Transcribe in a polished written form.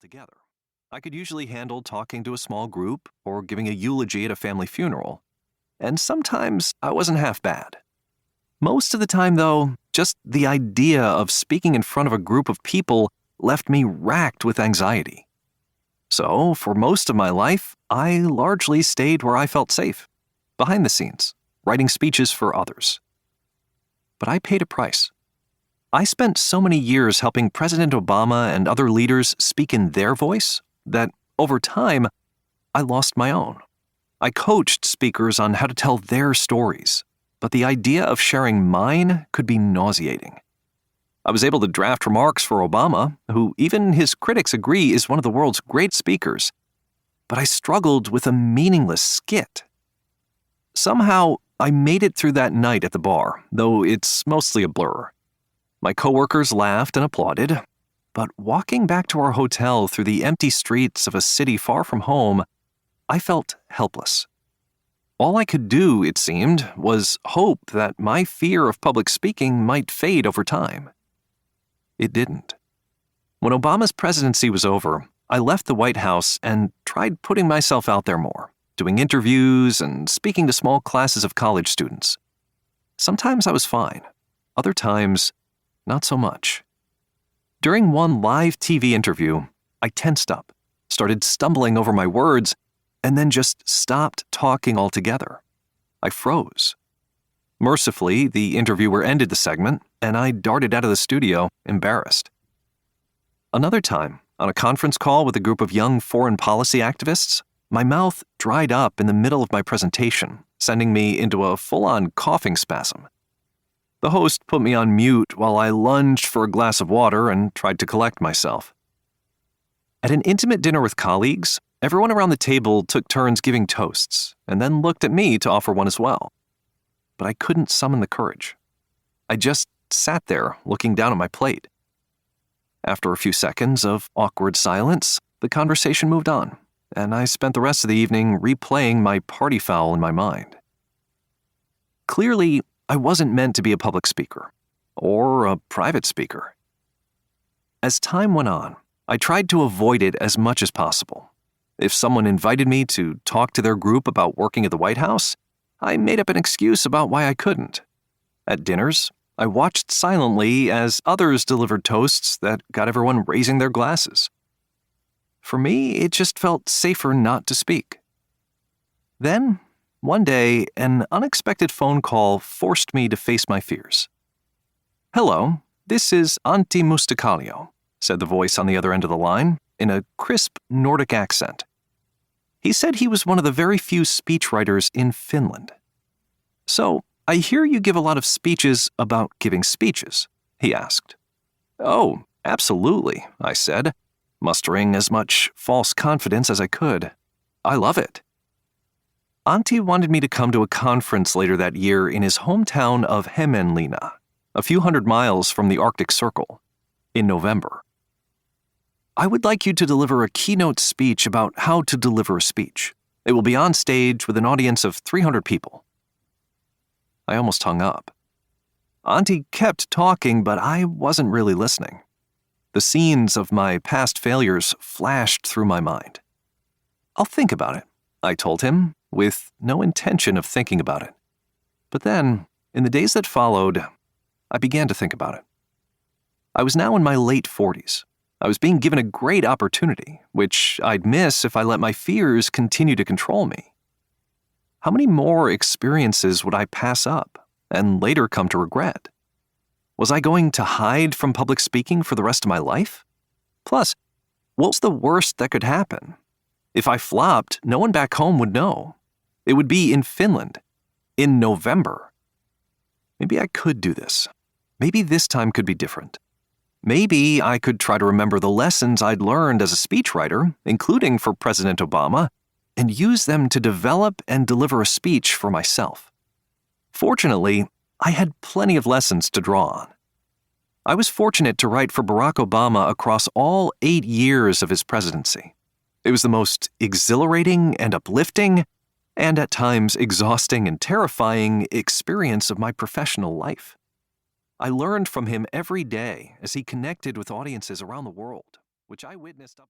altogether. I could usually handle talking to a small group or giving a eulogy at a family funeral, and sometimes I wasn't half bad. Most of the time, though, just the idea of speaking in front of a group of people left me racked with anxiety. So, for most of my life, I largely stayed where I felt safe, behind the scenes, writing speeches for others. But I paid a price. I spent so many years helping President Obama and other leaders speak in their voice that, over time, I lost my own. I coached speakers on how to tell their stories, but the idea of sharing mine could be nauseating. I was able to draft remarks for Obama, who even his critics agree is one of the world's great speakers, but I struggled with a meaningless skit. Somehow, I made it through that night at the bar, though it's mostly a blur. My coworkers laughed and applauded, but walking back to our hotel through the empty streets of a city far from home, I felt helpless. All I could do, it seemed, was hope that my fear of public speaking might fade over time. It didn't. When Obama's presidency was over, I left the White House and tried putting myself out there more, doing interviews and speaking to small classes of college students. Sometimes I was fine. Other times, not so much. During one live TV interview, I tensed up, started stumbling over my words, and then just stopped talking altogether. I froze. Mercifully, the interviewer ended the segment, and I darted out of the studio, embarrassed. Another time, on a conference call with a group of young foreign policy activists, my mouth dried up in the middle of my presentation, sending me into a full-on coughing spasm. The host put me on mute while I lunged for a glass of water and tried to collect myself. At an intimate dinner with colleagues, everyone around the table took turns giving toasts, and then looked at me to offer one as well. But I couldn't summon the courage. I just sat there looking down at my plate. After a few seconds of awkward silence, the conversation moved on, and I spent the rest of the evening replaying my party foul in my mind. Clearly, I wasn't meant to be a public speaker, or a private speaker. As time went on, I tried to avoid it as much as possible. If someone invited me to talk to their group about working at the White House, I made up an excuse about why I couldn't. At dinners, I watched silently as others delivered toasts that got everyone raising their glasses. For me, it just felt safer not to speak. Then, one day, an unexpected phone call forced me to face my fears. "Hello, this is Antti Mustakallio," said the voice on the other end of the line, in a crisp Nordic accent. He said he was one of the very few speechwriters in Finland. "So, I hear you give a lot of speeches about giving speeches," he asked. "Oh, absolutely," I said, mustering as much false confidence as I could. "I love it." Antti wanted me to come to a conference later that year in his hometown of Hämeenlinna, a few hundred miles from the Arctic Circle, in November. "I would like you to deliver a keynote speech about how to deliver a speech. It will be on stage with an audience of 300 people. I almost hung up. Antti kept talking, but I wasn't really listening. The scenes of my past failures flashed through my mind. "I'll think about it," I told him, with no intention of thinking about it. But then, in the days that followed, I began to think about it. I was now in my late 40s. I was being given a great opportunity, which I'd miss if I let my fears continue to control me. How many more experiences would I pass up and later come to regret? Was I going to hide from public speaking for the rest of my life? Plus, what was the worst that could happen? If I flopped, no one back home would know. It would be in Finland, in November. Maybe I could do this. Maybe this time could be different. Maybe I could try to remember the lessons I'd learned as a speechwriter, including for President Obama, and use them to develop and deliver a speech for myself. Fortunately, I had plenty of lessons to draw on. I was fortunate to write for Barack Obama across all 8 years of his presidency. It was the most exhilarating and uplifting, and at times exhausting and terrifying experience of my professional life. I learned from him every day as he connected with audiences around the world, which I witnessed up